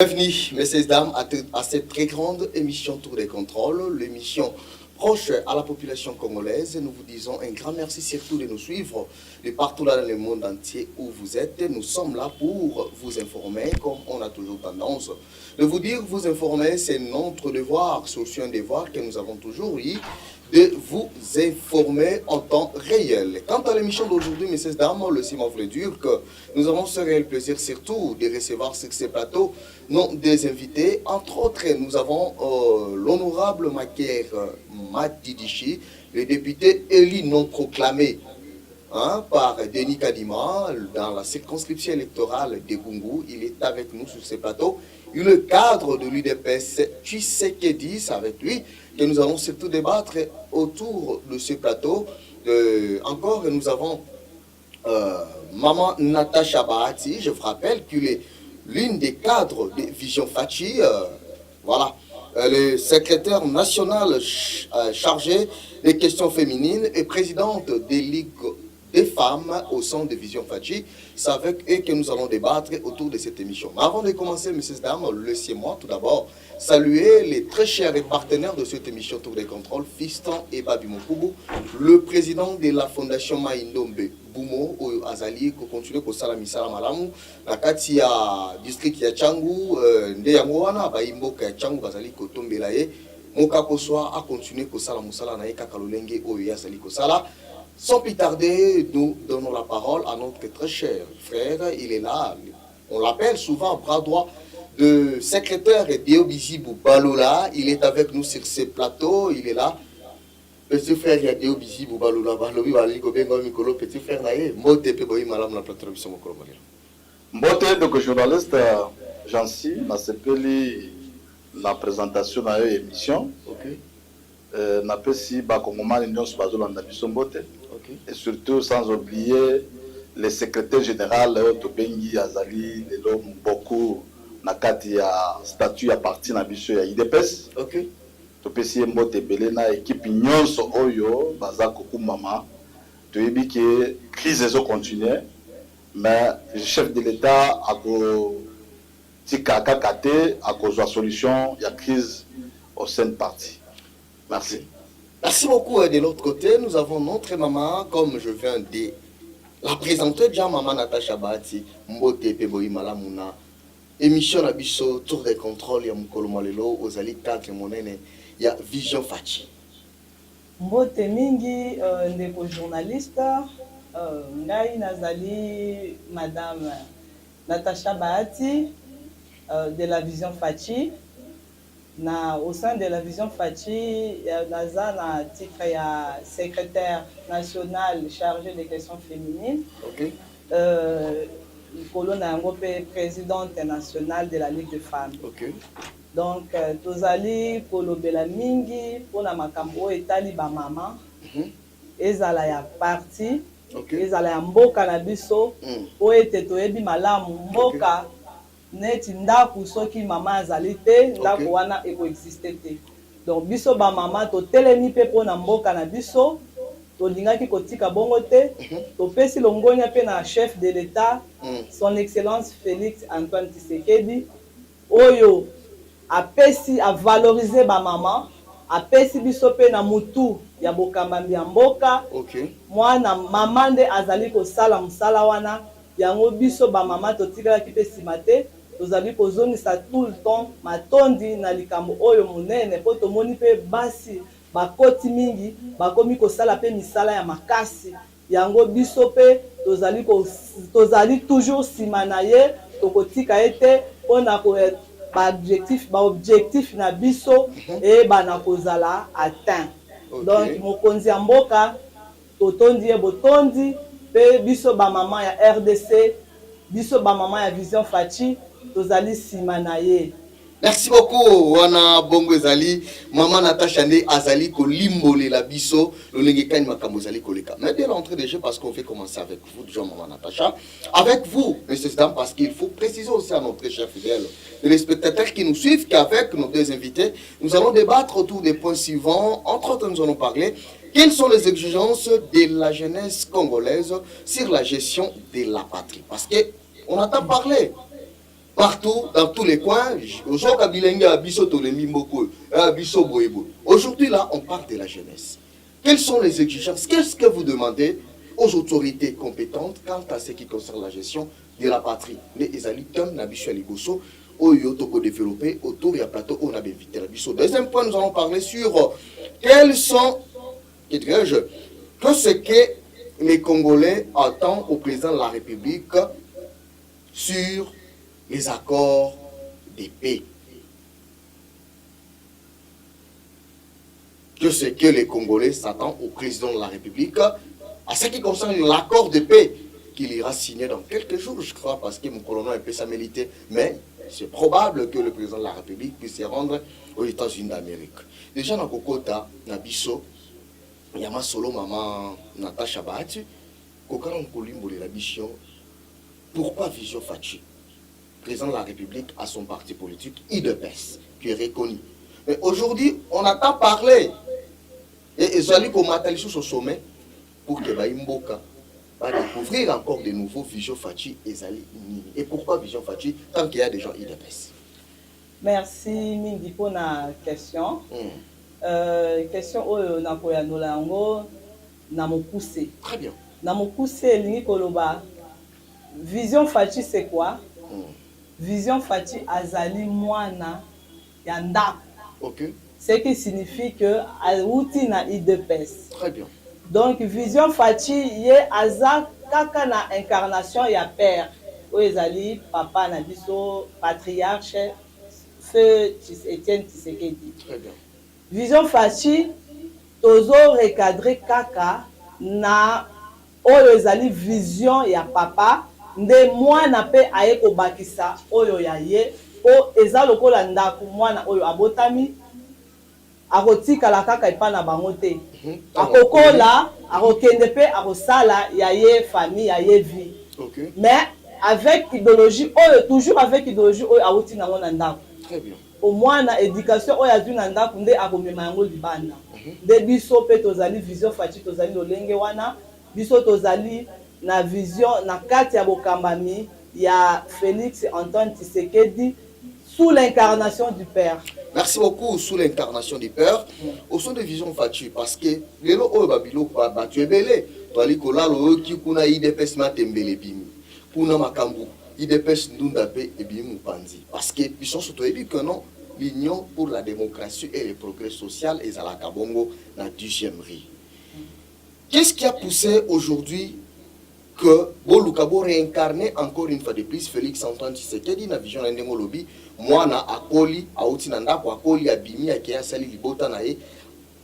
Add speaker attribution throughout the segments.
Speaker 1: Bienvenue, messieurs et dames, à cette très grande émission Tour des contrôles, l'émission proche à la population congolaise. Nous vous disons un grand merci surtout de nous suivre de partout là dans le monde entier où vous êtes. Nous sommes là pour vous informer, comme on a toujours tendance de vous dire. Vous informer, c'est notre devoir, c'est aussi un devoir que nous avons toujours eu, de vous informer en temps réel. Quant à l'émission d'aujourd'hui, messieurs et dames, le Simon voulait dire que nous avons ce réel plaisir surtout de recevoir sur ces plateaux des invités. Entre autres, nous avons l'honorable Maker Matidichi, le député élu non proclamé par Denis Kadima dans la circonscription électorale de Gungu. Il est avec nous sur ces plateaux. Il est le cadre de l'UDPS Tshisekedi, c'est avec lui que nous allons surtout débattre autour de ce plateau. Encore, nous avons Maman Natacha Bahati. Je vous rappelle qu'il est l'une des cadres de Vision Fachi. Voilà. Le secrétaire national chargé des questions féminines et présidente des ligues des femmes au sein de Vision Fachi. C'est avec eux que nous allons débattre autour de cette émission. Mais avant de commencer, messieurs et dames, laissez-moi tout d'abord saluer les très chers partenaires de cette émission Tour des contrôles, Fiston et Babi Mokubu, le président de la fondation Maïndombe Boumo au Azali, qui continue à faire misala malamu, la katia district ya Changu, Ndeyangoana, Baimboka ya Changu, Bazali Kotombelaye, Moka Koswa a continué à faire musala na eka kalolenge au Yazali Kosala. Sans plus tarder, nous donnons la parole à notre très cher frère. Il est là, on l'appelle souvent bras droit de secrétaire Deobizi Baloula. Il est avec nous sur ce plateau. Il est là. Petit frère Deobizi Baloula. Petit frère Naye. Mote Peboy Malam la plateau de Somokolo.
Speaker 2: Mbote donc journaliste Jansi na sepeli la présentation de l'émission.
Speaker 1: Ok.
Speaker 2: Na pesi ba kongomani nyonso bazolanda biso mbote. Et surtout sans oublier le secrétaire général Tobengi Azali de l'homme beaucoup na kati ya statut à partir na biso ya IDPS.
Speaker 1: Ok.
Speaker 2: Topesi mbote belé na équipe nyonso oyo baza kokumama. Toyebi que crise ezo continuer mais le chef de l'État a ko tika kakate a kozwa solution ya crise au sein de parti. Merci.
Speaker 1: Merci beaucoup. Et de l'autre côté, nous avons notre maman, comme je viens de la présenter déjà, maman Natacha Bahati, Mbote Peboyi Malamuna, émission Abisso, Tour des contrôles, ya Mukolo Malelo, Ozali 4 Monene, ya Vision Fachi.
Speaker 3: Mbote mingi, ndeko journaliste, ngai nazali madame Natacha Bahati, de la Vision Fachi. Au sein de la Vision Fachi, naza na titre ya secrétaire national chargé des questions féminines.
Speaker 1: Ok.
Speaker 3: Colonne yango pe présidente nationale de la Ligue des femmes.
Speaker 1: Ok.
Speaker 3: Donc tozali kolobela mingi pona makambo etali ba mama. Ezala ya parti.
Speaker 1: Ok.
Speaker 3: Ezala ya mboka na biso. O ete toyebi malamu mboka. Neti ndako soki mama azali te ndako wana ekoexiste te. Donc biso ba mama to telemi pe pona mboka na biso to lingaki kotika bongo te to pesi longonya pe na chef de l'État son excellence Félix Antoine Tshisekedi oyo apesi a valoriser ba mama apesi biso pe na mutu ya bokambambi ya mboka. Mwana mama nde azali ko sala musala wana yango biso ba mama to tikala ki pe simate tozali kozongisa tout le temps matondi na likambo oyo monene po tomoni pe basi bakoti mingi bakomi kosala pe misala ya makasi yango biso pe tozali toujours sima na ye tokotika ete mpona ba objectif na biso eyebana kozala atteint. Donc mokonzi ya mboka totondi ye botondi pe biso ba mama ya RDC biso ba mama ya Vision Fachi tozali sima na ye.
Speaker 1: Merci beaucoup wana bongo ezali maman Natacha Nde azali kolimbolela la biso lolenge kani makambo ezali koleka. Mais dès l'entrée de jeu, parce qu'on fait commencer avec vous déjà maman Natacha, avec vous messieurs et dames, parce qu'il faut préciser aussi à notre chers fidèles les spectateurs qui nous suivent qu'avec nos deux invités nous allons débattre autour des points suivants. Entre autres, nous allons parler quelles sont les exigences de la jeunesse congolaise sur la gestion de la patrie, parce que on entend parler partout, dans tous les coins. Aujourd'hui, là, on parle de la jeunesse. Quelles sont les exigences? Qu'est-ce que vous demandez aux autorités compétentes quant à ce qui concerne la gestion de la patrie? Les Ezali, comme Nabishu Aligoso, Oyo Toko développé autour du plateau, on a invité Nabiso. Deuxième point, nous allons parler sur quels sont, ce que les Congolais attendent au président de la République sur les accords de paix. Que ce que les Congolais s'attendent au président de la République à ce qui concerne l'accord de paix qu'il ira signer dans quelques jours, je crois, parce que mon colonel est peu sa milité, mais c'est probable que le président de la République puisse se rendre aux États-Unis d'Amérique. Déjà, dans Kokota, Nabiso, Yama Solo, Maman Natacha Bahati, Kokaran Kolimbo, la mission. Pourquoi Vision Fachi, président de la République, a son parti politique, IDPS, qui est reconnu. Mais aujourd'hui, on attend parler. Et ils allaient comme Matalisou au sommet pour que Baïmboka va découvrir encore de nouveaux Vision Fachi et Zali Nini. Et pourquoi Vision Fachi tant qu'il y a des gens IDPS?
Speaker 3: Merci Mingi pour la question. Question où na koya nolango na mokuse.
Speaker 1: Très bien.
Speaker 3: Na mokuse lingi koloba. Vision Fachi c'est quoi? Vision Fachi azali mwana yanda.
Speaker 1: Ok.
Speaker 3: Ce qui signifie que Aouti na IDPS.
Speaker 1: Très bien.
Speaker 3: Donc Vision Fachi ye aza kaka na incarnation ya père. Oezali papa na biso patriarche feu Etienne Tshisekedi.
Speaker 1: Très bien.
Speaker 3: Vision Fachi tozo recadrer kaka na oyo ezali vision ya papa nde mwana pe aye kobakisa oyo ya ye po eza lokola ndako mwana oyo abotami akotikala kaka epa na bango te akokola akokende pe akosala ya ye famille ya ye vie.
Speaker 1: Okay.
Speaker 3: Mais avec idéologie oyo toujours avec idéologie oyo awuti nango na ndako.
Speaker 1: Très bien.
Speaker 3: Au moins na éducation oyo azwi na ndako nde akomema yango libanda. Nde biso pe tozali Vision Fachi tozali lolenge wana biso tozali na vision na kati ya bokambami ya Félix Antoine Tshisekedi sous l'incarnation du Père.
Speaker 1: Merci beaucoup sous l'incarnation du Père. Au son de Vision Fachi parce que lelo oyo babilo ba tu ebele to ali kolalo ki kuna IDPS matembele bimi kuna makambu IDPS ndunda pe ebimu panzi parce que biso soto ebi que non l'Union pour la démocratie et le progrès social et la Kabongo na 10e riz. Qu'est-ce qui a poussé aujourd'hui que Bolukabo réincarné encore une fois de plus Félix Antoine Tshisekedi na vision na ndengo lobi mwana akoli auti na ndako akoli abimi akia sali libota na ye.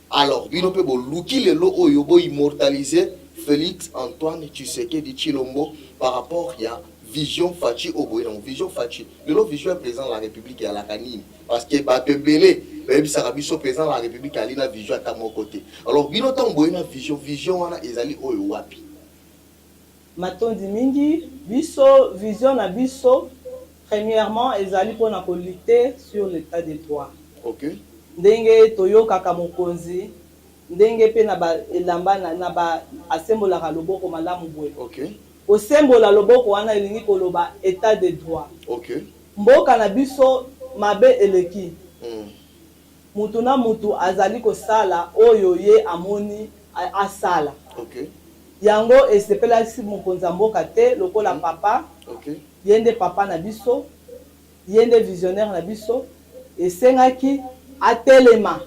Speaker 1: Alors bino pe boluki lelo oyo bo immortaliser Félix Antoine Tshisekedi Chilombo par rapport ya Vision Fachi Oboye. Vision Fachi lelo vision président de la République ya la kanine parce que ba tebele même ça biso président de la République ali na vision à mon côté. Alors bino tomboye na vision wana ezali oyo wapi?
Speaker 3: Matondi mingi biso vision na biso premièrement ezali pona ko lutter sur l'état des droits.
Speaker 1: OK.
Speaker 3: Ndenge toyoka ka mokonzi ndenge pe na ba elamba na ba asembola ka loboko malamu boye.
Speaker 1: OK.
Speaker 3: Osembola loboko wana elingi koloba état des droits.
Speaker 1: OK.
Speaker 3: Mboka na biso mabe eleki. Mutu na mutu azali ko sala oyo ye amoni asala.
Speaker 1: OK.
Speaker 3: Yango esepela si mokonza mboka te lokola papa.
Speaker 1: OK.
Speaker 3: Yende papa na biso, yende visionnaire na biso, esengaki atelema.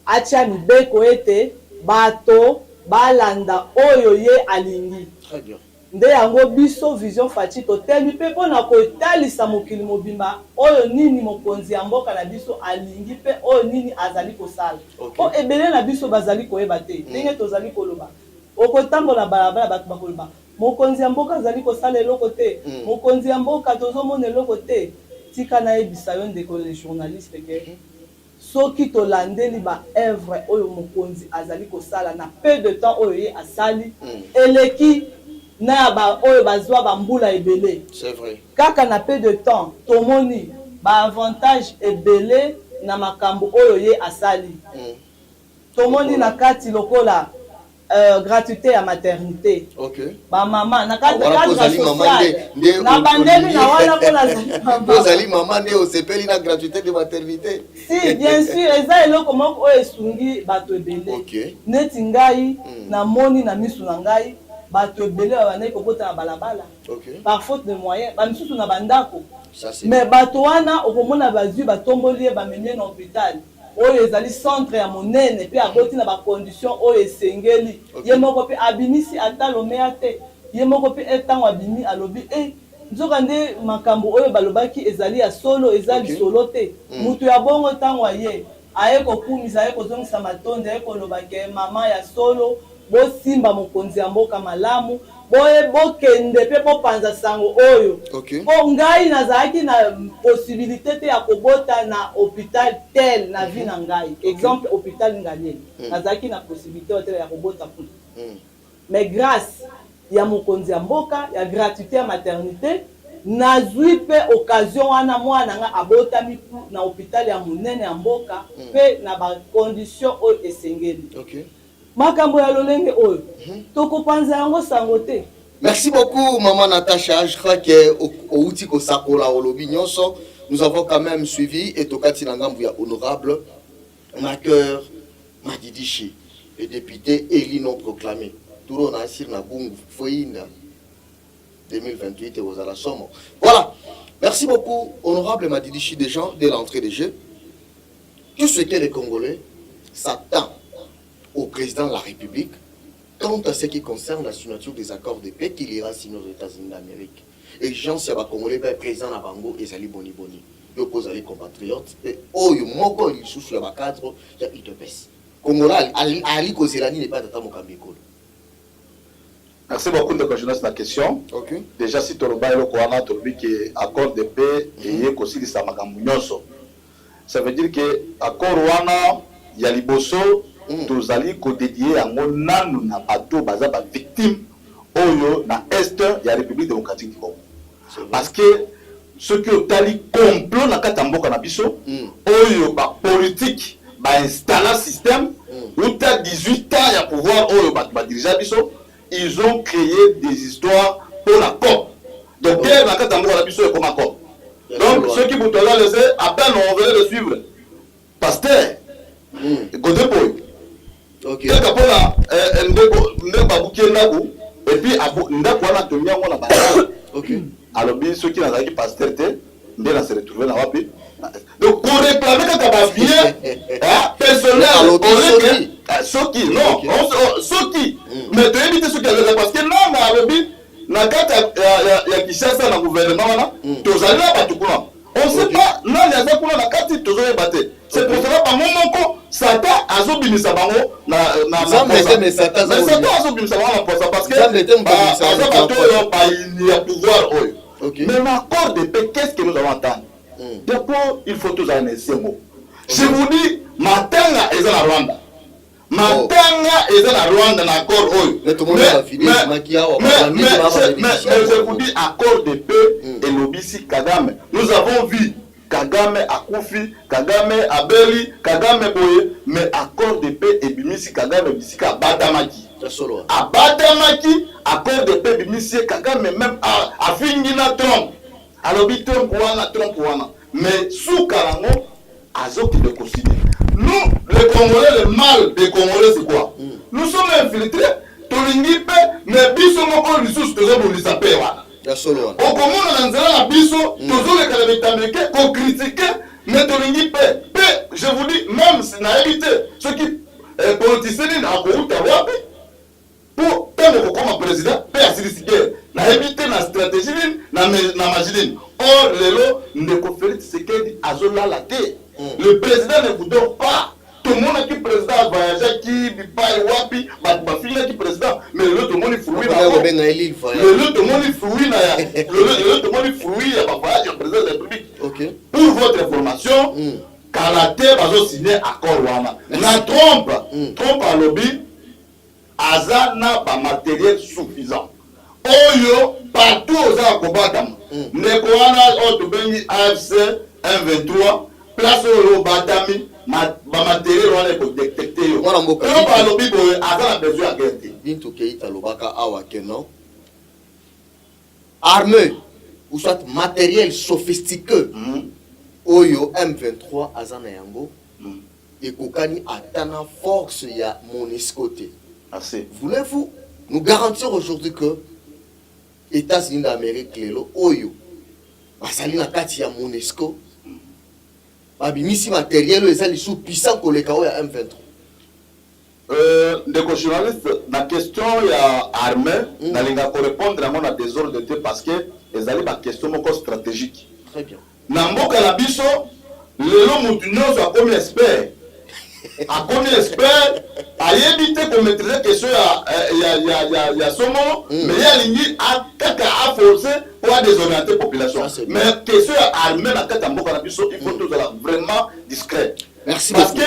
Speaker 3: Atia mibeko ete bato balanda oyo ye alingi.
Speaker 1: Très bien.
Speaker 3: Nde yango biso Vision Fachi toteli pe pona kotalisa mokili mobimba oyo nini mokonzi ya mboka na biso alingi pe oyo nini azali kosala. O ebele na biso bazali koyeba te. Ndenge tozali koloba. Okotambola balabala bato bakoloba. Mokonzi ya mboka azali kosala eloko te. Mokonzi ya mboka tozomona eloko te. Tika na yebisa yo ndeko le journaliste ke soki tolandeli ba œuvre oyo mokonzi azali kosala na peu de temps oyo ye asali eleki na ba oyo bazwa ba mbula ebele.
Speaker 1: C'est vrai.
Speaker 3: Kaka na peu de temps tomoni ba avantage ebele na makambo oyo ye asali. Tomoni na kati lokola gratuité à maternité.
Speaker 1: Ok.
Speaker 3: Ba maman na cadre
Speaker 1: social.
Speaker 3: Na bandeli na wana pour la
Speaker 1: Vous allez maman né au CPL na gratuité de maternité.
Speaker 3: Si bien sûr eza eloko moko oyo esungi bato ebele.
Speaker 1: Ok.
Speaker 3: Neti ngai na moni na misu na ngai bato ebele babandaki kobota na balabala.
Speaker 1: Ok.
Speaker 3: Par faute de moyens ba misusu na bandako.
Speaker 1: Ça c'est.
Speaker 3: Mais bato wana okomona bazwi batomboli bamemie na hôpital. Oyo ezali centre ya monene pe aboti na ba condition oyo esengeli. Ye moko pe abimisi ata lomea te. Ye moko pe etango abimi alobi nzoka nde makambo oyo balobaki ezali ya solo ezali solo te. Mutu ya bongo tango aye aye kokumisa aye kozongisa matonde aye koloba ke mama ya solo bosimba mokonzi ya mboka malamu boye bokende pe bopanza sango oyo. Po ngai nazalaki na possibilité te ya kobota na hôpital tel na vie na ngai. Exemple hôpital Ngalieli. Nazalaki na possibilité ya kobota pour. Mais grâce ya mokonzi ya mboka ya gratuité ya maternité nazwi pe occasion wana mwana nga abotami na hôpital ya monene ya mboka pe na ba condition oyo esengeli. Makambo ya lolenge oyo tokopanza yango sango te.
Speaker 1: Merci beaucoup maman Natacha. Je crois que au outil ko sakola olobi nyonso nous avons quand même suivi et tokati na ngambu ya honorable Maker Madidishi, le député élu non proclamé. Touro na sir na bungu foinda 2028 et aux à la somme. Voilà. Merci beaucoup honorable Madidishi Deschamps de l'entrée des jeux. Tout ce que les Congolais s'attendent au président de la République quant à ce qui concerne la signature des accords de paix qu'il ira signer aux États-Unis d'Amérique. Et gens si les Congolais le président na bango ezali boni boni. Yo kozali compatriotes et oyo moko li sous le cadre ya UDPS. Congolais ali kozelani n'est pas tata mokambiko.
Speaker 2: Merci beaucoup de continuer la question.
Speaker 1: Okay.
Speaker 2: Déjà, si tu as dit accord de paix et aussi ça ça veut dire que accord wana ya liboso tozali ko dédié à mon nanu na bato baza ba victime oyo na est ya République démocratique du Congo. Parce que ce que tali complot na katamboka na biso oyo ba politique ba installer système ou ta 18 ans ya pouvoir oyo ba diriger biso. Ils ont créé des histoires pour la COP. Donc, dès la carte d'amour, la mission est comme un COP. Donc, ceux qui vous ont laissé, à peine on venait de suivre. Pasteur, Godé Boy. Ok. Et puis, alors, ceux qui n'ont pas pasteur, ils se retrouver là. Donc, pour réclamer quand tu vas bien, personnel, Soki, non, Soki, mais tu évites ce qu'elle a parce que non, mais na kata ya Kinshasa na gouvernement tu allais là batukuna. On sait pas non il y a ça kuna na kati tu allais battre. C'est pour cela par moment Satan azobimisa bango na mais Satan azobimisa bango na posa parce que il y a pouvoir oyo. Mais l'accord de paix qu'est-ce que nous avons entendu? D'abord, il faut tous analyser ces mots. Je vous dis matanga est la Rwanda. Matanga est la Rwanda d'accord oyo. Mais je vous dis accord de paix et l'obisi Kagame. Nous avons vu Kagame Akufi, Kagame Abeli, Kagame Boye, mais accord de paix et bimisi Kagame bisika Badamaki. Abadamaki accord de paix bimisi Kagame même a fini na Trump. Alors Trump wana. Mais sous Karango Azoki de considérer. Nous, les Congolais, le mal des Congolais, c'est quoi? Nous sommes infiltrés, Tolingipe, mais Bisso Moko Lissus, Tozo Lisape. Au Congo, on a Bisso, Tozo les Calamités américains, qu'on critique, mais Tolingipe. Je vous dis, même si on a évité ceux qui politiciens n'ont pas eu pour faire comme président, on a évité la stratégie, la magie. Or, les lots ne confèrent ce qu'elle dit à Zola la terre. Le président ne vous donne pas. Tout le monde qui est président a voyagé, qui bipaille, wapi, bafile qui est président. Mais le tout le monde est fruit. Le tout le monde est fruit. Le tout le monde est fruit. Il y a pas voyage, le président de la République. Pour votre information, quand la terre va signer accord wana. La trompe à lobby, Aza n'a pas matériel suffisant. Oyo, partout aux Akobadam. Nekwana, Otobengi, AFC, 1-23. place au batami, ma matériel on est pour détecter.
Speaker 1: Voilà mon cas.
Speaker 2: On va le bibo avant besoin de guerre.
Speaker 1: Bintu Keita lobaka awa kenon. Armée ou soit matériel sophistiqué. Oyo M23 azana yango. Et kokani atana force ya MONUSCO. Voulez-vous nous garantir aujourd'hui que États-Unis d'Amérique lelo oyo basali na kati ya MONUSCO babimisi matériel ezali sous puissant koleka oyo ya M23.
Speaker 2: Des journalistes, la question il y a armée, n'allinga ko répondre à mon désordre de parce que les alliés ma question moko stratégique.
Speaker 1: Très bien.
Speaker 2: Namboka la biso, lelo mutu nyonso a comme expert. A comme expert, a évité qu'on maîtrise question ya somo, mais il y a ligne a kaka a forcer pour désorienter population. Mais question ya armée na kata mboka la biso, il faut tous vraiment discret.
Speaker 1: Merci
Speaker 2: parce que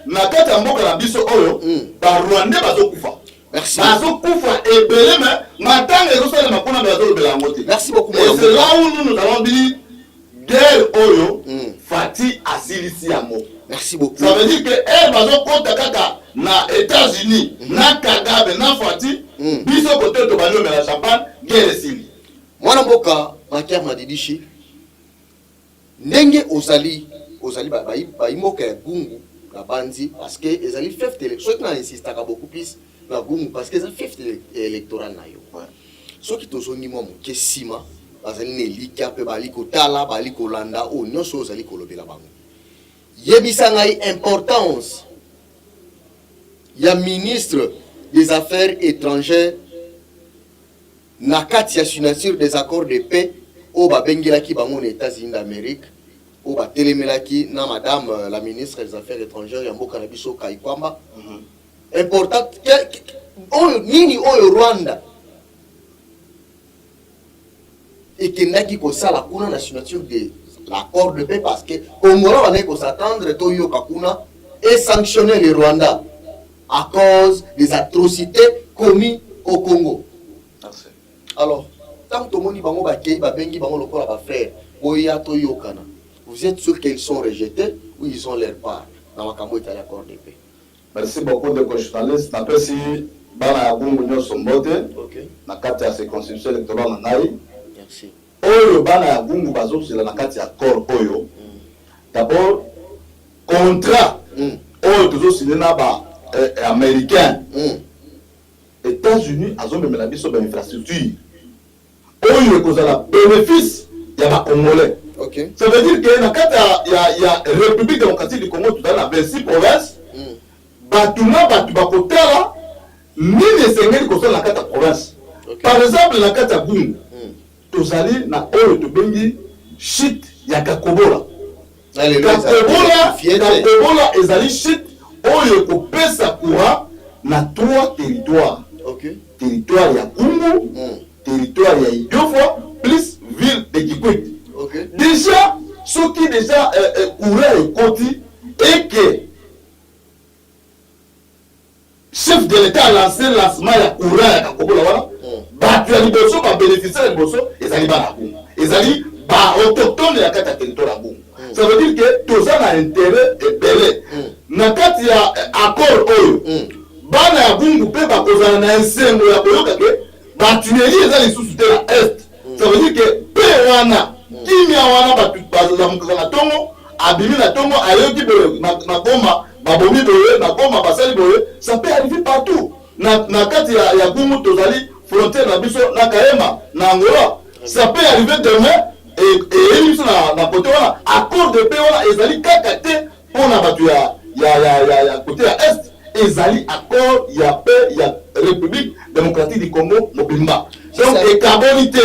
Speaker 2: na kati ya mboka na biso oyo ba Rwanda bazokufa.
Speaker 1: Merci.
Speaker 2: Bazokufa ebele mais matanga ezosalema mpona bazolobela yango te.
Speaker 1: Merci beaucoup.
Speaker 2: Et c'est là où nous avons dit guerre oyo fati asilisi yango.
Speaker 1: Merci beaucoup.
Speaker 2: Ça veut dire que bazokota kaka na États-Unis na Kagame na fati biso kote to banyo mela champagne guerre esili.
Speaker 1: Mwana mboka Maker Madidishi ndenge ozali ba imoka ya gungu la bandi parce que les alliés feft électoral na insiste beaucoup plus na gungu parce que ça feft électoral na yo. So ki tozongi mo ke sima bazali ne lika pe bali ko tala bali ko landa o nyoso ozali ko lobela bango. Yebisa ngai importance ya ministre des Affaires étrangères na kati ya signature des accords de paix au babengelaki bango na États-Unis d'Amérique au batelemelaki na madame la ministre des Affaires étrangères ya mboka na biso Kaikwamba. Important oyo nini oyo Rwanda ekendaki kosala kuna na signature de l'accord de paix parce que Congolais va ne s'attendre to yoka kuna et sanctionner le Rwanda à cause des atrocités commises au Congo.
Speaker 2: Merci.
Speaker 1: Alors, tant que moni bango bakei babengi bango lokola ba frère boya to yokana. Vous êtes sûr qu'ils sont rejetés ou ils ont leur part dans makambo de l'accord de paix?
Speaker 2: Merci beaucoup de journalistes. Après si bana bungu nyoso mbote na kati ya circonscription électorale na ngai.
Speaker 1: Merci.
Speaker 2: Oyo bana ya bungu bazosela na kati ya accord oyo. D'abord contrat oyo tozosile na ba américain. États-Unis azomemela biso ba infrastructure. Oyo ekozala bénéfice ya ba Congolais.
Speaker 1: OK.
Speaker 2: Ça veut dire que dans il y a République démocratique du Congo, tout à 26 provinces. Batuna batu bakotala nini esengeli kosala na kati ya province. Par exemple na kati ya Gungu. Tozali na oyo tobengi shit ya Kakobola. Kakobola ezali shit oyo kopesa courant na 3 territoires.
Speaker 1: OK.
Speaker 2: Territoire ya Gungu, territoire ya Idiofa plus ville de Kikwit.
Speaker 1: OK.
Speaker 2: Déjà, ce qui déjà courant et côté et que chef de l'État a lancé le lancement de courant à Kakobola, voilà. Batu ya liboso ba bénéficier ya liboso ezali ba Gungu. Ezali ba autochtone ya kati ya territoire ya Gungu. Ça veut dire que tous a intérêt et belé. Na kati ya accord oyo. Bana ya Gungu pe ba kozana na nsengo ya koyoka ke batunerie ezali sous te la est. Ça veut dire que pe wana kimia wana batu bazamuka na tongo abimi na tongo ayoki be na goma babomi boye na goma basali boye ça peut arriver partout na kati ya Gungu tozali frontière na biso na Kaema na Angola ça peut arriver demain et biso na côté wana accord de paix wana ezali kaka te pona batu ya côté ya est ezali accord ya paix ya République démocratique du Congo mobimba donc et carbonité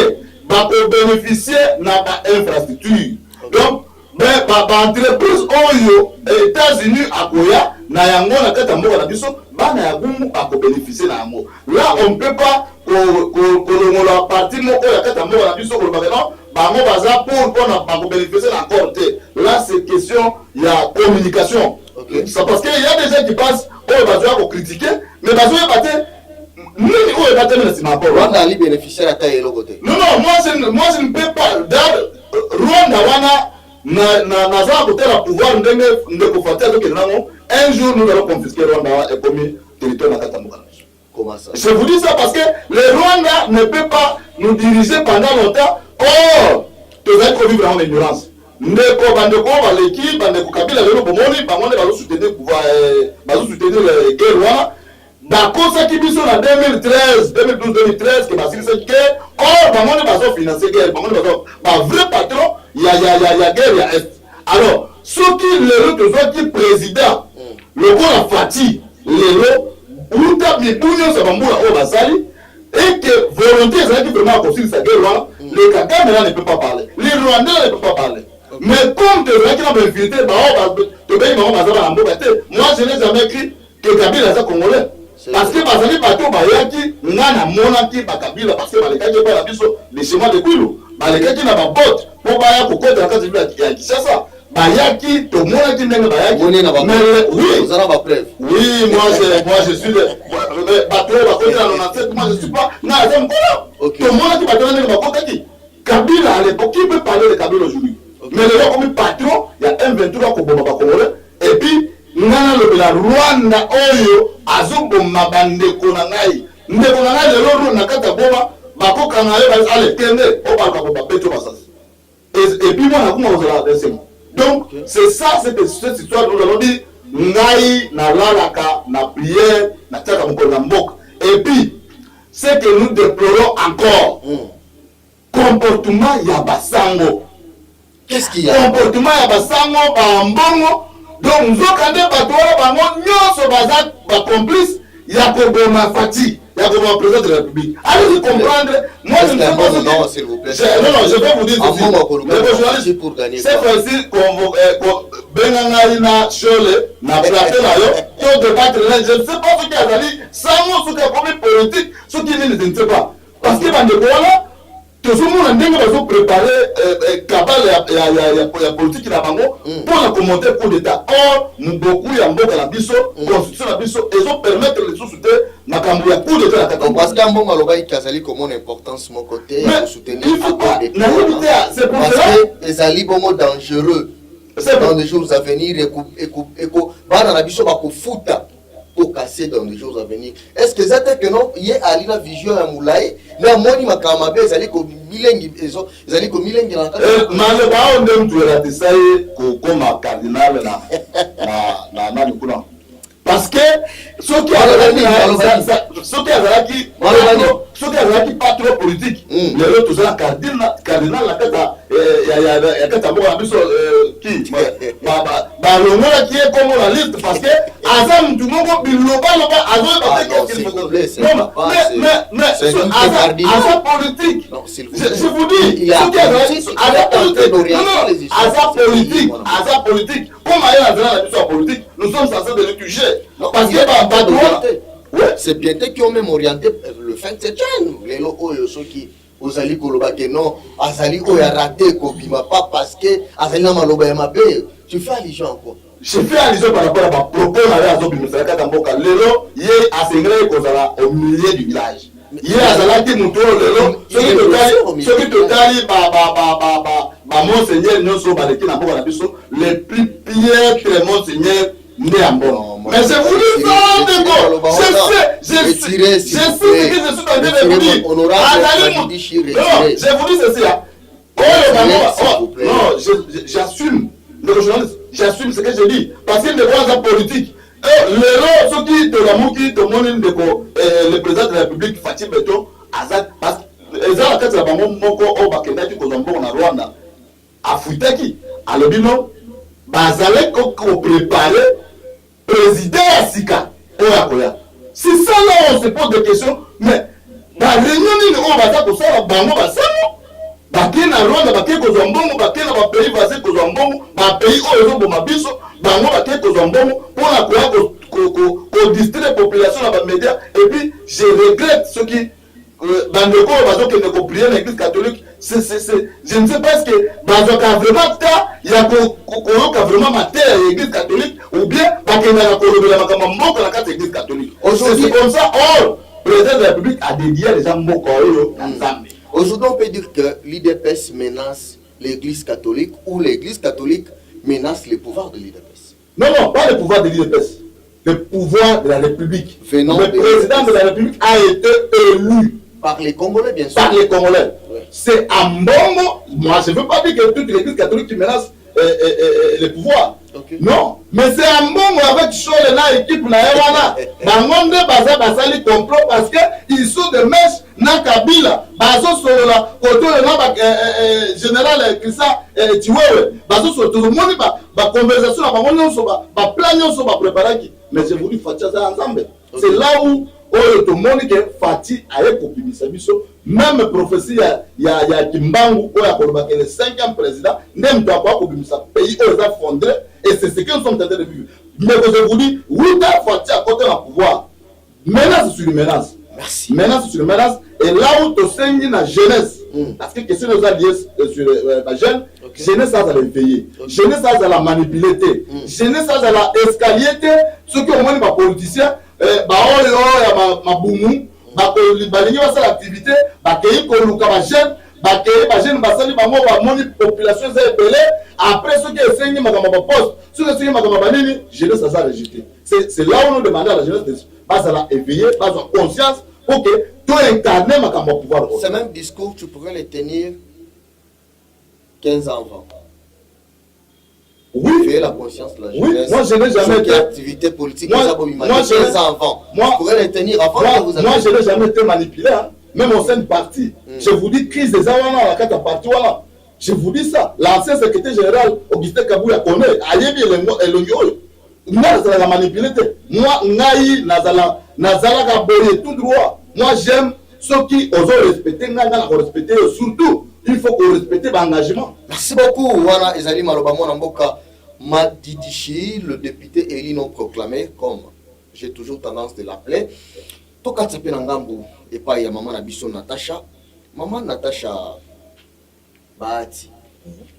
Speaker 2: va bénéficier na ba infrastructure. Donc mais ba entreprise oyo États-Unis akoya na yango na kata mboka na biso bana ya Gungu ako bénéficier na yango. Là on peut pas kolongola parti moko ya kata mboka na biso ko ba non bango baza pour na ba bénéficier na accord te. Là c'est question ya communication. Okay. C'est parce que il y a des gens qui pensent oyo bazoya ko critiquer mais bazoya baté nini oyo batemela sima rapport
Speaker 1: Rwanda ali bénéficiaire à taille l'autre côté.
Speaker 2: Non moi je ne peux pas Rwanda wana naza côté la pouvoir ndeko Fati azoke nango un jour nous allons confisquer Rwanda et comme territoire na Katamboka.
Speaker 1: Comment ça?
Speaker 2: Je vous dis ça parce que le Rwanda ne peut pas nous diriger pendant longtemps. Or, tu vas être vivre en ignorance. Ndeko bandeko baleki bandeko Kabila lelo bomoni bamone bazo soutenir pouvoir bazo soutenir le guerre Rwanda. Bakosa ki biso na 2013 2012 2013 que basilisa ke or bamone bazo financer guerre bamone bazo ba vrai patron ya guerre ya est. Alors soki lelo tozoki président lokola Fati lelo uta mibunyo sa bambula o basali et que volonté ezalaki vraiment akosilisa guerre Rwanda, le Kagame là ne peut pas parler, les Rwandais ne peuvent pas parler. Mais comme tozalaki na bainfiltré tobengi bango baza bana mboka te, moi je n'ai jamais cru que Kabila aza congolais. Parce que bazali bato bayaki nga na monaki bakabila parce que balekaki epai na biso le chemin de Kwilu balekaki na babote mpo baya kokota na kati ya Kinshasa bayaki tomonaki ndenge bayaki oui moi je suis bato bakoti na 97 moi je suis pas nga aza mokolo tomonaki bato ndenge bakotaki Kabila à l'époque qui peut parler de Kabila aujourd'hui mais le roi comme patron il y a un 23 koboma bakongolais et puis ngana lobela Rwanda oyo azoboma bandeko na ngai ndeko na ngai lelo na kata boma bakoka na yo ale kende o balka ko bapeto basasi et puis moi na kuma ozala deuxième donc c'est ça cette histoire nous allons dire ngai na lalaka na prière na taka moko na mboka et puis ce que nous déplorons encore comportement ya basango.
Speaker 1: Qu'est-ce qu'il y a?
Speaker 2: Comportement ya basango ba mbongo. Donc nous avons bato bango nyonso baza ba complice ya koboma Fati ya koboma président de la République. Allez-vous comprendre? Moi je ne sais pas ce
Speaker 1: non s'il vous plaît.
Speaker 2: Non je vais vous dire ceci.
Speaker 1: Pour gagner.
Speaker 2: C'est facile qu'on benanga ina chole na plateau na yo to débattre là je ne sais pas ce qui a dit sans ce qui a comme politique ce qui ne sais pas parce que bande voilà tout le monde ndenge bazo préparer cabale ya politique na bango pour la commenter coup d'état or beaucoup ya mboka la biso constitution la biso et ont permettre les sous-souter makambo ya coup d'état la
Speaker 1: parce que mbongo aloba ikazali comme une importance mon côté
Speaker 2: à
Speaker 1: soutenir
Speaker 2: c'est pour
Speaker 1: parce
Speaker 2: ça
Speaker 1: que ezali bongo dangereux dans les jours à venir et bana na biso bakofuta pour casser dans les jours à venir. Est-ce que ça que non il y a la vision à Moulay mais moni makamabe ezali ko milengi ezali ko milengi na
Speaker 2: male ba on dem tu la desaye ko koma cardinal na kuna parce que ce qui a pas trop politique les autres sont cardinal la kata ya kata mo abiso qui ba longora qui est comme la liste parce que azam tu mongo biloba azo mais politique je vous dis politique comme ailleurs la biso politique nous sommes censés de l'étudier parce que pas de
Speaker 1: ouais, c'est bien qui ont même orienté le fait que c'est les locaux qui aux alliés koloba que non azali o ya raté ko bima pas parce que azali na maloba ya mabe tu fais allusion encore
Speaker 2: je fais allusion par rapport à ma propos na azo bimisa kata mboka lelo ye asengre ko zala au milieu du village ye azalaki muto lelo soki totali ba monseigneur nyonso baleki na mboka na biso les plus piètres monseigneur mais c'est voulu ça, Dégo. Je sais ce que je suis en train de vous dire. Non, je vous dis ceci. Non, j'assume. Le journaliste, j'assume ce que je dis. Parce qu'il ne voit pas politique. Le rôle, ceux qui te l'amour, qui te montrent le président de la République, Fatih Beto, Azad, parce que les gens qui ont été bakendaki kozambo na Rwanda, afutaki, alobino, bazale ko préparer président Sika Oyakoya. C'est ça là on se pose des questions, mais la réunion ni on va ça pour ça bango basamo. Bakena Rwanda bakeko zombongo bakena ba pays basé ko zombongo, ba pays oyo bo mabiso, bango bakeko zombongo pour la ko distraire population na ba médias et puis je regrette ceux qui bandeko bazo que ne prier l'église catholique je ne sais pas ce que bazo ka vraiment ta ya ko ka vraiment mater l'église catholique ou bien bakenda na ko lobela makamba mboka na kati l'église catholique c'est comme ça or président de la République a dédié les gens mboka oyo na Nzambe.
Speaker 1: Aujourd'hui on peut dire que l'IDPS menace l'Église catholique ou l'Église catholique menace le pouvoir de l'UDPS?
Speaker 2: Non, non, pas le pouvoir de l'UDPS. Le pouvoir de la République.
Speaker 1: Venant
Speaker 2: le président de la République a été élu.
Speaker 1: Par les Congolais, bien sûr.
Speaker 2: Par les Congolais.
Speaker 1: Ouais.
Speaker 2: C'est un bongo. Moi, je ne veux pas dire que toute l'Église catholique qui menace le pouvoir.
Speaker 1: Okay.
Speaker 2: Non, mais c'est un bongo avec Chole na équipe na Ewana. Bangonde baza basali complot parce que ils sont de mèches na Kabila. Bazo sur la côté na général Christian Tiwewe. Bazo sur tout le monde ba conversation na bangonde so ba plan so ba préparer. Mais je vous dis Fatia za ensemble. C'est là où tout le monde que Fati a copimisa biso. Même prophétie il y a Kimbangu où a colloqué le 5e président n'aime pas copimisa pays où ils ont fondé. Et c'est ce que nous sommes en train de vivre. Mais je vous dis, oui, Fati à côté du pouvoir. Menace sur une menace.
Speaker 1: Merci.
Speaker 2: Menace sur une menace. Et là où tu sais la jeunesse, parce que question nous a lié sur la jeune, jeunesse ça va l'éveiller. Jeunesse ça va la manipuler. Jeunesse ça va la escalier. Ceux qui ont moins de politiciens, ma boumou, l'activité, jeune. Population après ceux qui enseignent ma poste, ceux qui enseignent ma jeunesse ça rejeté. C'est là où nous demandons à la jeunesse de se éveiller, de conscience pour que tout incarner ma pouvoir.
Speaker 1: Ce même discours, tu pourrais le tenir 15 ans avant.
Speaker 2: Oui.
Speaker 1: Éveiller la conscience de la jeunesse.
Speaker 2: Oui, moi je n'ai jamais été.
Speaker 1: Activité politique,
Speaker 2: moi,
Speaker 1: 15 ans avant. Tu pourrais le tenir avant que vous avez.
Speaker 2: Moi je n'ai jamais été manipulé, hein. Même au sein du parti. Je vous dis, crise des awana, la carte à parti, voilà. Je vous dis ça. L'ancien secrétaire général, Augustin Kabouya, connaît. Ayebi et l'Onyo. Moi, je la manipulé. Moi, Naï, Nazala Kaboye, tout droit. Moi, j'aime ceux qui osent respecter, respecter. Surtout, il faut qu'on respecte l'engagement.
Speaker 1: Merci beaucoup. Voilà, Ezali Malobamo Namboka Madidichi, le député élu non proclamé, comme j'ai toujours tendance de l'appeler. Toka tsape nangambu epa ya maman Nabiso Natacha. Maman Natacha Bahati.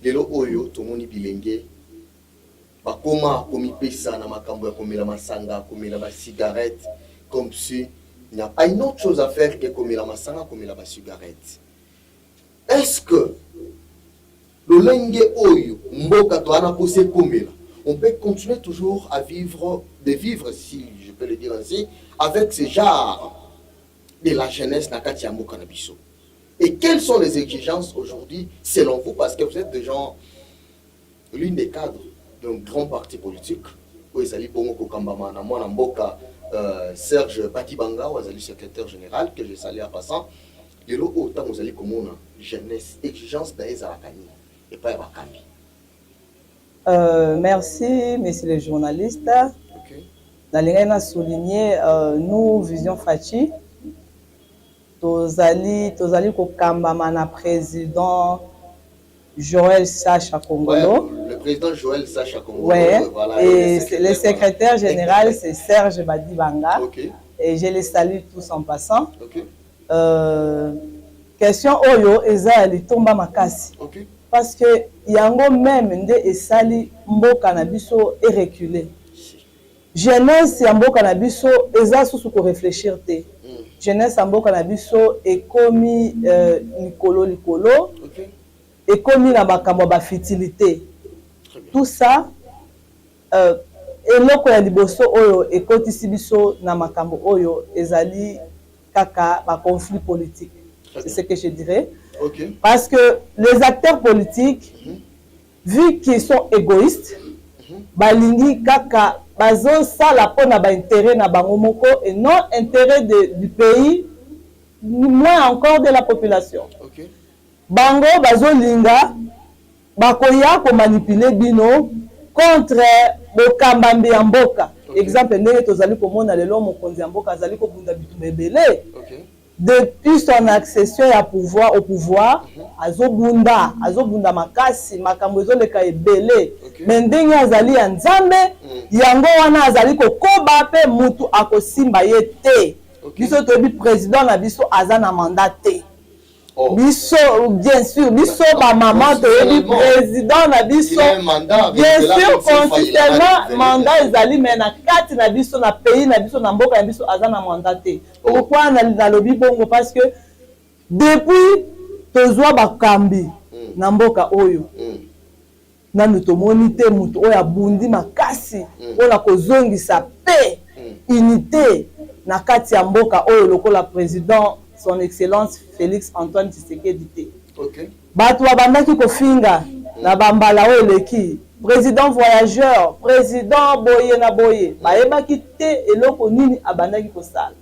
Speaker 1: Lelo oyo tomoni bilenge. Bakoma komi pesa na makambo ya komela masanga, komela ba cigarette, comme si il n'y a pas une autre chose à faire que komela masanga, komela ba cigarette. Est-ce que le lenge oyo mboka to ana posé komela, on peut continuer toujours à vivre, si je peux le dire ainsi, avec ce genre de la jeunesse Nakati Mboka Nabiso? Et quelles sont les exigences aujourd'hui, selon vous, parce que vous êtes des gens, l'une des cadres d'un grand parti politique, où Ezali Bongo Kokambama, Namona Mboka, Serge Batibanga, où Ezali secrétaire général, que je salue à passant, et là, autant vous allez comme on jeunesse, exigence d'Aïza Rakani, et pas Rakami.
Speaker 3: Merci, messieurs les journalistes. Nalinga na souligner nous Vision Fati tozali kokamba na président Joël Sacha Kongolo.
Speaker 1: Ouais, le président Joël Sacha Kongolo.
Speaker 3: Ouais.
Speaker 1: Voilà,
Speaker 3: et le secrétaire général c'est Serge Badibanga.
Speaker 1: Okay.
Speaker 3: Et je les salue tous en passant.
Speaker 1: Okay.
Speaker 3: Question oyo eza litomba makasi.
Speaker 1: Okay.
Speaker 3: Parce que yango même nde esali mboka na biso et reculer. Jeunesse ya mboka na biso eza susu ko réfléchir te. Jeunesse ya mboka na biso ekomi likolo.
Speaker 1: Okay.
Speaker 3: Ekomi na makambo ba futilité. Tout ça eloko ya liboso oyo ekotisi biso na makambo oyo ezali kaka ba conflit politique. C'est ce que je dirais.
Speaker 1: Okay.
Speaker 3: Parce que les acteurs politiques, vu qu'ils sont égoïstes, balingi kaka bazo sala pona ba intérêt na bango moko et non intérêt du pays, moins encore de la population.
Speaker 1: Okay.
Speaker 3: Bango bazo linga bakoya ko manipuler bino contre bokambambe ya mboka. Okay. Exemple ndenge tozali komona lelo mokonzi ya mboka azali ko bunda bitu mebele.
Speaker 1: Okay.
Speaker 3: Depuis son accession au pouvoir, azobunda makasi makambo ezoleka ebele. Mais ndenge azali ya nzambe yango wana azali kokoba pe mutu akosimba ye te. Biso toyebi président na biso aza na mandat te. Biso bien sûr biso ba maman toyebi président na biso bien sûr constitutionnellement mandat ezali mais na kati na biso na pays na biso na mboka na biso aza na mandat te. Pourquoi na lobi bongo? Parce que depuis tozwa bakambi na mboka oyo nanu tomoni te mutu oyo abundi makasi mpona kozongisa paix unité na kati ya mboka oyo lokola président son excellence Félix Antoine Tshisekedi te. Bato babandaki kofinga na bambala oyo leki président voyageur, président boye na boye bayebaki te eloko nini abandaki kosala.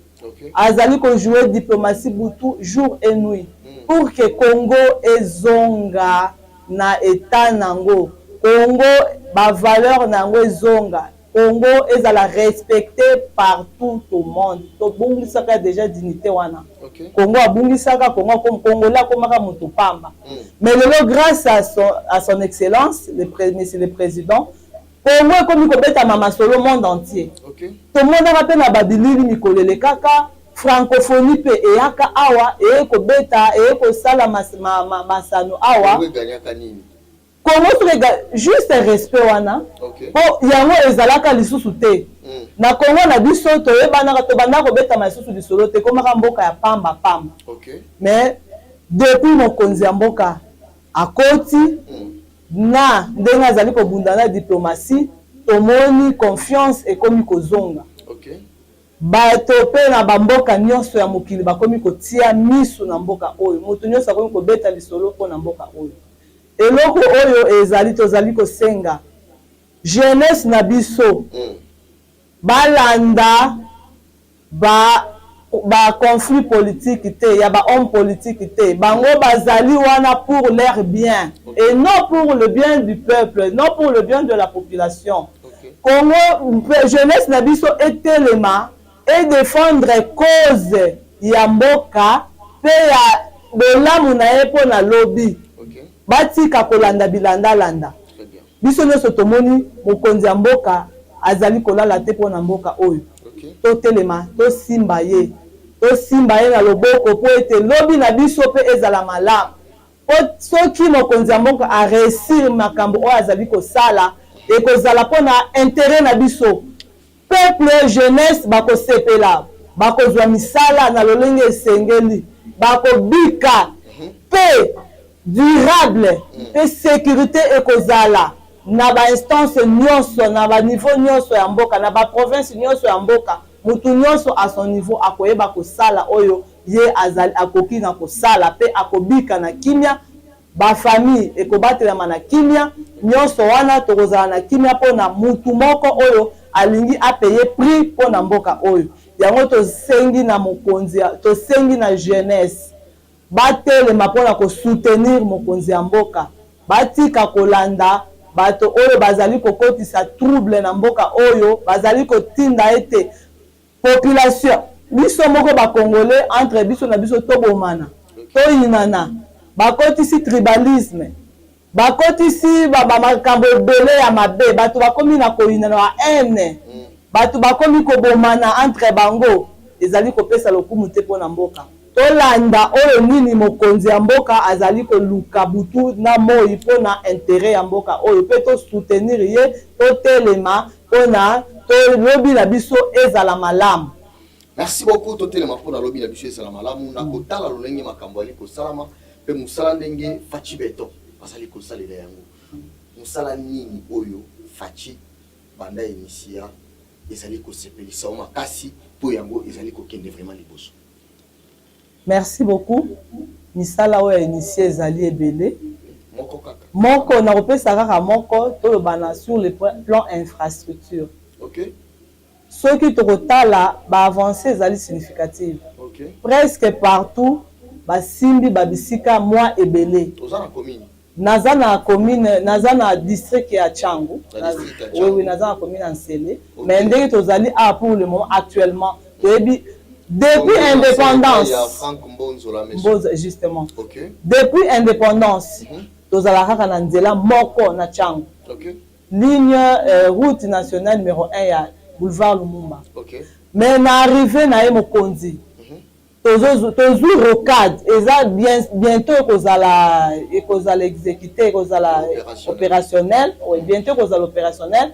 Speaker 3: Azali ko jouer diplomatie butu jour et nuit pour que Congo ezonga na état nango, Congo ba valeur nango ezonga, Congo ezala respecté partout au monde. To bungisaka déjà dignité wana. Congo abungisaka Congo comme Congolais komaka mutu pamba. Mais lelo grâce à son excellence monsieur le président, Congo comme kobeta mama solo monde entier. Tout le monde rappelle na babilili mikolele kaka francophonie pe eyaka awa kobeta kosala masano awa. Congo juste respect wana. Po yango ezalaka lisusu te. Na Congo na biso toyebana to banda kobeta masusu lisolo te komaka mboka ya pamba. Mais depuis mokonzi ya mboka akoti na ndenge azali kobunda na diplomatie tomoni confiance ekomi kozonga. Bato pe na bamboka nyonso ya mokili bakomi kotia misu na mboka oyo, moto nyonso akomi kobeta lisolo po na mboka oyo. Eloko oyo ezali tozali kosenga jeunesse na biso balanda ba conflit politique te ya ba homme politique te, bango bazali wana pour leur bien et non pour le bien du peuple, non pour le bien de la population. Congo jeunesse na biso etelema et défendre cause ya mboka pe ya bolamu na ye po na lobby. Batika kolanda bilanda landa. Biso nyonso tomoni mokonzi ya mboka azali kolala te po na mboka oyo. Totelema, tosimba ye na loboko po ete lobi na biso pe ezala malamu. Po soki mokonzi ya mboka a réussir makambo oyo azali kosala ekozala po na intérêt na biso. Peuple jeunesse bakosepela, bakozwa misala na lolenge esengeli, bakobika pe durable pe sécurité ekozala na ba instance nyonso na ba niveau nyonso ya mboka na ba province nyonso ya mboka. Mutu nyonso à son niveau akoyeba kosala oyo ye azali akoki na kosala pe akobika na kimia, ba famille ekobatelama na kimia, nyonso wana tokozala na kimia po na mutu moko oyo alingi apeye prix po na mboka oyo. Yango tosengi na mokonzi, tosengi na jeunesse batelema po na ko soutenir mokonzi ya mboka, batika kolanda bato oyo bazali kokotisa trouble na mboka oyo, bazali kotinda ete population biso moko ba congolais entre biso na biso tobomana toyinana, bakotisi tribalisme, bakotisi makambo ebele ya mabe, bato bakomi na koyinana wa haine, bato bakomi kobomana entre bango, ezali kopesa lokumu te po na mboka. Tolanda oyo nini mokonzi ya mboka azali koluka butu na moi po na intérêt ya mboka oyo, pe to soutenir ye, to telema po na to lobi na biso ezala malamu.
Speaker 1: Merci beaucoup to telema po na lobi na biso ezala malamu na kotala lolenge makambo ali kosalama pe musala ndenge Fachi Beton bazali kosalela yango. Musala nini oyo Fachi banda inisia ezali kosepelisa o makasi po yango ezali kokende vraiment liboso.
Speaker 3: Merci beaucoup. Misala oyo initié ezali ebele. Moko na kopesa kaka moko to bana sur le plan infrastructure. Soki tokotala ba avancée ezali significative. Presque partout basimbi babisika mwa ebele. Naza na commune, naza na district ya Tchangu. Oui, naza na commune en Nsele. Mais ndenge tozali pour le moment actuellement. Depuis indépendance, justement. Depuis indépendance, nous avons na nzela moko na Tchangu. Ligne route nationale numéro 1 ya boulevard Lumumba. Mais na arrivé na Mokonzi. Tozu rocade, eza bientôt ekozala exécuté, ekozala opérationnel, oui, bientôt ekozala opérationnel.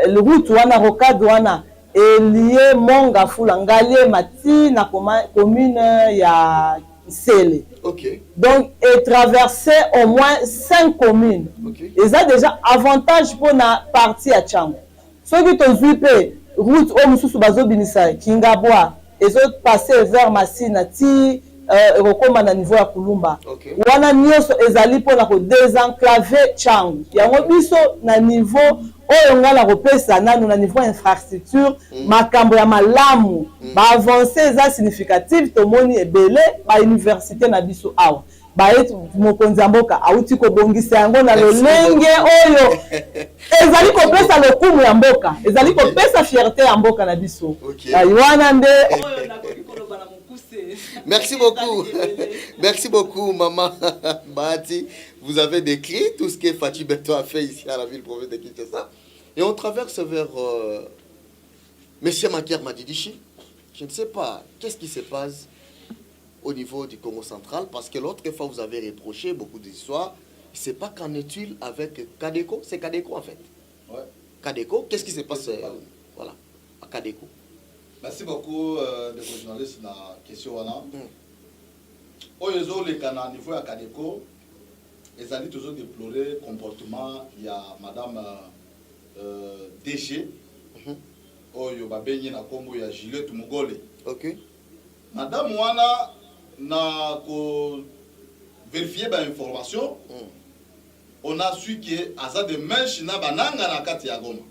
Speaker 3: Le route wana rocade wana lié Monga Fula Ngalie Mati na commune ya Sele.
Speaker 1: Ok.
Speaker 3: Donc, et traverser au moins 5 communes.
Speaker 1: Ok.
Speaker 3: Et ça déjà avantage pour la partie à Tchang. Ceux qui ont vu route au Moussou Bazo Binissa, Kingaboa, et autres passer vers Massina, ti recommande à niveau à Kulumba. Wana nyoso ezali pour la désenclaver Tchang. Yango biso na niveau oyo nga la repesa nanu na niveau infrastructure makambo ya malamu ba avancer za significative tomoni ebele ba université na biso awa ba et mokonzi mboka auti ko bongisa yango na lolenge oyo ezali ko pesa lokumu ya mboka ezali ko pesa fierté ya mboka na biso wana nde oyo na kokoloba na mukuse.
Speaker 1: Merci beaucoup. Merci beaucoup, maman Bahati. Vous avez décrit tout ce que Fatou Beto a fait ici à la ville-province de Kinshasa. Et on traverse vers Monsieur Makier Madidichi. Je ne sais pas, qu'est-ce qui se passe au niveau du Congo central? Parce que l'autre fois, vous avez reproché beaucoup d'histoires. Je ne sais pas qu'en est-il avec Kadeko. C'est Kadeko en fait.
Speaker 2: Ouais.
Speaker 1: Kadeko, qu'est-ce qui se passe voilà, à Kadeko?
Speaker 2: Merci beaucoup de vos journalistes dans la question. Au niveau de Kadeko, ils ont toujours déploré le comportement. Il y a Madame DG, Oyo Babenye na Kombo ya Juliette Mugole.
Speaker 1: Ok.
Speaker 2: Madame Wana n'a vérifié l'information. On a su que Aza de Mench na bananga na kati ya Goma.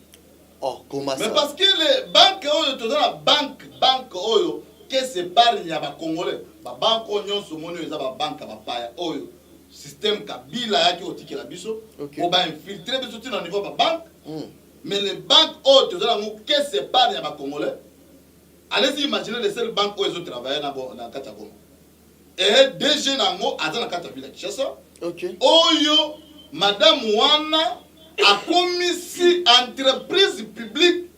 Speaker 1: Oh, comment ça?
Speaker 2: Mais parce que les banques Oyo, tout la banque Oyo, que s'épargne ya ba Congolais, ba banque Oyo, somonio eza ba banque ba paya Oyo. Système Kabila yaki otiki la biso, on va infiltrer biso au niveau de la banque. Mais les banques autres, qu'est-ce que c'est pas les Congolais? Allez-y imaginer les seules banques où ils ont travaillé dans Katagoma. Et DG Nango a dans la Katavilla Kinshasa. Oyo, Madame Wana a commis si entreprise publique,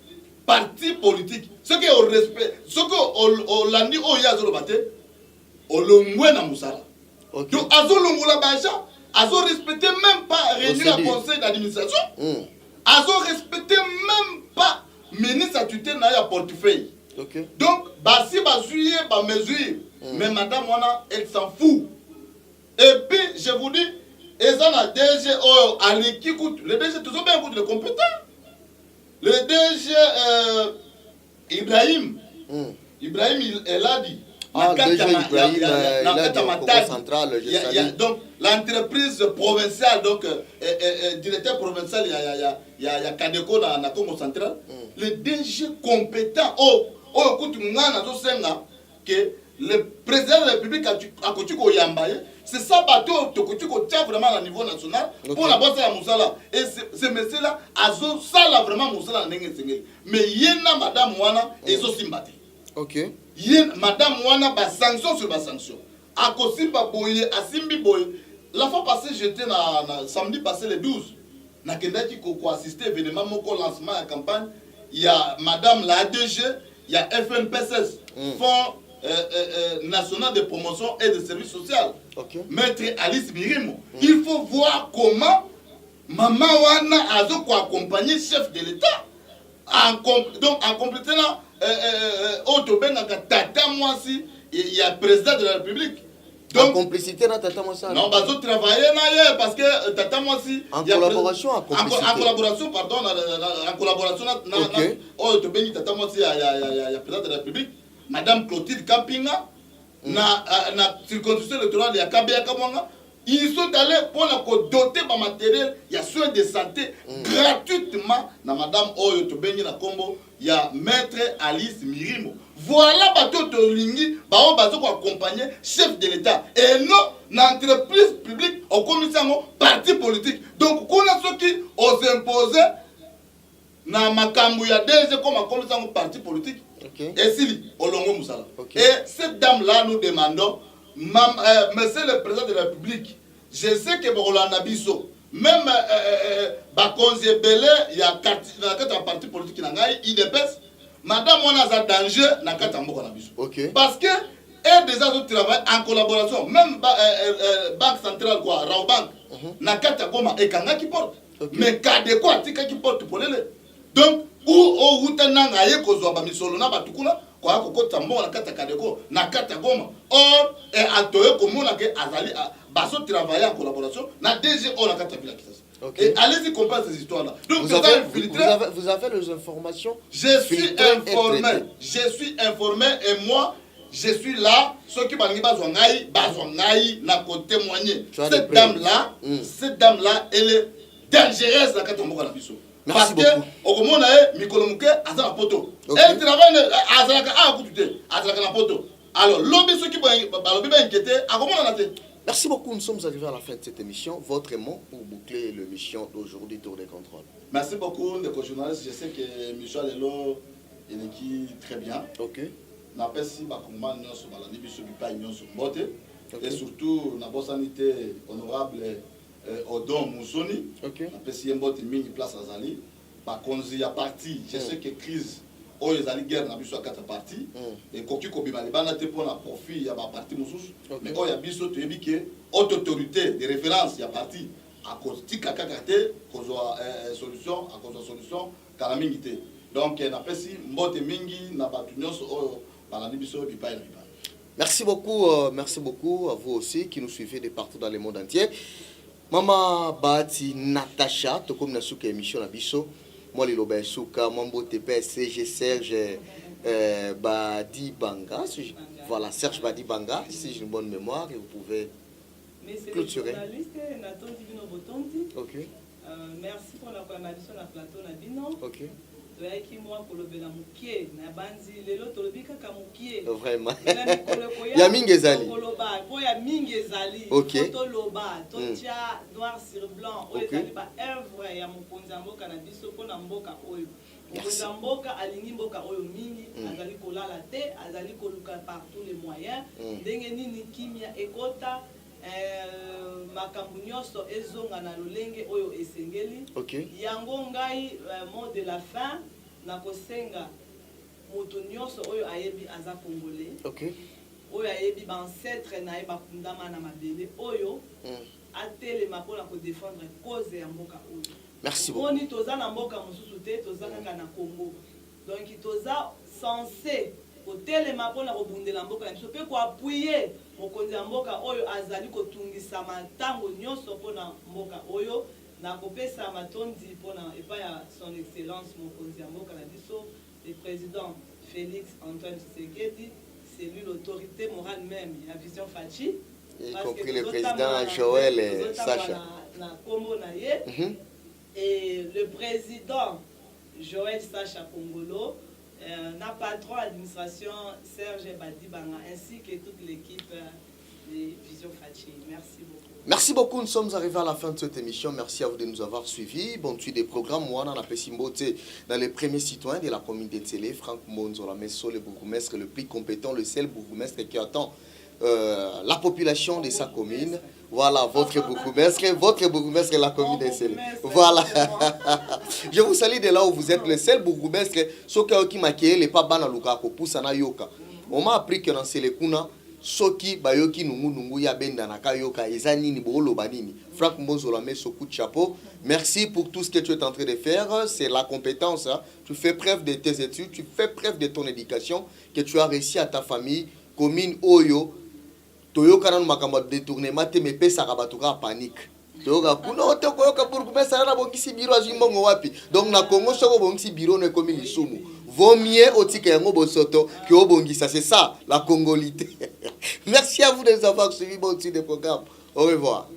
Speaker 2: parti politique. Ce qui est au respect, ce que l'a dit, Oya Zolobate, Olongwe na Moussala. Donc, Azo Longola Baja, Azo respecté même pas réunir le conseil d'administration. Azo respecté même pas ministre à tutelle dans le portefeuille. Donc, si Bazouye, ba mesure, mais madame Wana, elle s'en fout. Et puis, je vous dis, ils ont un DG, qui coûte, le DG, toujours bien coûte le compétent. Le DG Ibrahim, il a dit.
Speaker 1: Déjà Ibrahim, il a dit au Congo central,
Speaker 2: donc l'entreprise provinciale, donc directeur provincial, il y a Kadeko dans le Congo central. Le DG compétent, écoute, que le président de la République a coûté au Yambaye, c'est ça bateau qui tient vraiment à niveau national pour la bosse à Moussala. Et ce monsieur-là a ça vraiment Moussala. Mais il y a madame Wana et Zosimbaté.
Speaker 1: Ok.
Speaker 2: Madame Wana ba sanction sur ba sanction. A kosi ba boye, a simbi boye. La fois passée, j'étais samedi passé le 12. Na kendaki ko assister événement moko lancement à campagne. Il y a madame la ADG, il y a FNPSS, Fonds national de promotion et de services sociaux. Maître Alice Mirimo. Il faut voir comment maman Wana a accompagné le chef de l'État. Donc en complétant Tata Mwasi, il y a le président de la République.
Speaker 1: Donc, en complicité dans Tata Mwasi.
Speaker 2: Non, bah, ils travaillent parce que Tata Mwasi.
Speaker 1: En collaboration, en complicité.
Speaker 2: En collaboration, pardon, en collaboration, Tata Mwasi, il y a le président de la République, Madame Clotilde Campinga, na circonscription électorale, il y a Kabia Kamwanga. Ils sont allés pour doter de matériel, il y a soins de santé gratuitement. Na Madame Oyo Tobeni na Kombo, il y a Maître Alice Mirimo. Voilà bateau Tolingi, baon bateau pour accompagner chef de l'État. Et non, l'entreprise publique, au commissaire, parti politique. Donc, on a ceux qui osent imposer na makambu ya DG comme commissaire parti politique. Et si, Olongo Moussala. Et cette dame-là, nous demandons, monsieur le président de la République, je sais que Rolanda Bisso, même Bakonzi Belé, il y a un parti politique qui IDPS, madame, on a un danger dans le cas. Parce que elle déjà travaille en collaboration, même Banque centrale, Raobank, Nakata Goma et Kanga qui porte. Mais Kadeko Atika qui porte pour les. Donc, où Outananga Kozwa Bamisolo na Batukuna, kwa kokota mbongo na kata kadeko na kata goma or et atoye komona ke azali baso travailler en collaboration na DG on la kata bila Kisasa. Et allez-y comprendre ces histoires-là. Donc
Speaker 1: vous avez les informations.
Speaker 2: Je suis informé et moi je suis là. Ceux qui m'ont dit n'a qu'à témoigner. Cette dame-là, elle est dangereuse la kata mboka na biso. Parce que au moment là, Mikolomuke azala poto. Elle travaille azalaka akutute, azalaka na poto. Alors l'obé ceux qui balobi ba inquiété, a comment on a fait?
Speaker 1: Merci beaucoup, nous sommes arrivés à la fin de cette émission. Votre mot pour boucler l'émission d'aujourd'hui, Tour des contrôles.
Speaker 2: Merci beaucoup, les journalistes. Je sais que Michel Lelo est qui très bien.
Speaker 1: Ok.
Speaker 2: Napesi bakuma nyonso balandi biso bipai nyonso mbote. Et surtout na bosanité honorable Odon Musoni.
Speaker 1: Ok.
Speaker 2: Napesi mbote mingi place azali. Bakonzi ya parti. Je sais que crise oyo ezali guerre na biso ya kata parti et koki kobima libanda te mpona profit ya baparti mosusu mais oyo ya biso toyebi ke haute autorité de référence ya parti akotika kaka te kozwa solution kala mingi te donc napesi mbote mingi na bato nyonso oyo balandi biso bipai na bipai.
Speaker 1: Merci beaucoup à vous aussi qui nous suivez de partout dans le monde entier. Mama Bati Natacha, to comme na suka émission na biso. Moi, les Loba Souka, Mambo TP, CG Serge Badi Banga. Voilà, Serge Badi Banga, si j'ai une bonne mémoire, et vous pouvez clôturer. Ok.
Speaker 3: Merci pour la programmation de la plateau Nabino.
Speaker 1: Ok. Vraiment. Ya mingezali. Ok.
Speaker 3: Noir sur blanc. Œuvre ya mokonzi mboka na biso pona mboka oyo. Mokonzi mboka alingi mboka oyo mingi, azali kolala te, azali koluka par tous les moyens. Ndenge nini kimia ekota makambo nyonso ezonga na lolenge oyo esengeli. Yango ngai mot de la fin na kosenga moto nyonso oyo ayebi aza congolais. Oyo ayebi ba ancêtre na yeba kundama na mabele oyo atelema mpona ko défendre cause ya mboka oyo.
Speaker 1: Merci beaucoup.
Speaker 3: Moni toza na mboka mosusu te, toza kaka na Congo. Donc toza censé kotelema mpona kobundela mboka na biso pe ko appuyer mokonzi ya mboka oyo azali kotungisa matango nyonso mpona mboka oyo na kopesa matondi mpona epai ya son excellence mokonzi ya mboka na biso le président Félix Antoine Tshisekedi. C'est lui l'autorité morale même la Vision Fachi.
Speaker 1: Y compris le président Joël et Sacha.
Speaker 3: Et le président Joël Sacha Congolo, notre patron d'administration Serge Badibanga, ainsi que toute l'équipe de Vision Fachi. Merci beaucoup.
Speaker 1: Merci beaucoup, nous sommes arrivés à la fin de cette émission. Merci à vous de nous avoir suivis. Bon, tu des programmes, moi, on a Pessimbote dans les premiers citoyens de la commune d'Etsele, Franck Monzo, la Messo, le bourgmestre le plus compétent, le seul bourgmestre qui attend la population de sa commune. Voilà, votre bourgmestre de la commune d'Etsele. Voilà. Je vous salue de là où vous êtes, le seul bourgmestre, ce qui m'a créé, les pas ban à Lukako, Poussana Yoka. On m'a appris que dans Selekuna, soki bayoki nungu ya benda na kayoka ezani ni bolo banini Franck Mbozo la met ce coup de chapeau. Merci pour tout ce que tu es en train de faire, c'est la compétence, hein. Tu fais preuve de tes études, tu fais preuve de ton éducation que tu as réussi à ta famille commune Oyo toyoka na makambo détournement te me pesa ka batuka panique toyoka kuna otokoyoka pour kumesa na bongisi biro azimbongo wapi donc na Congo soko bongisi biro ne commune Lisumu. Vaut mieux otika yango bosoto que obongisa, c'est ça la congolité. Merci à vous de nous avoir suivis, bon des programmes. Au revoir.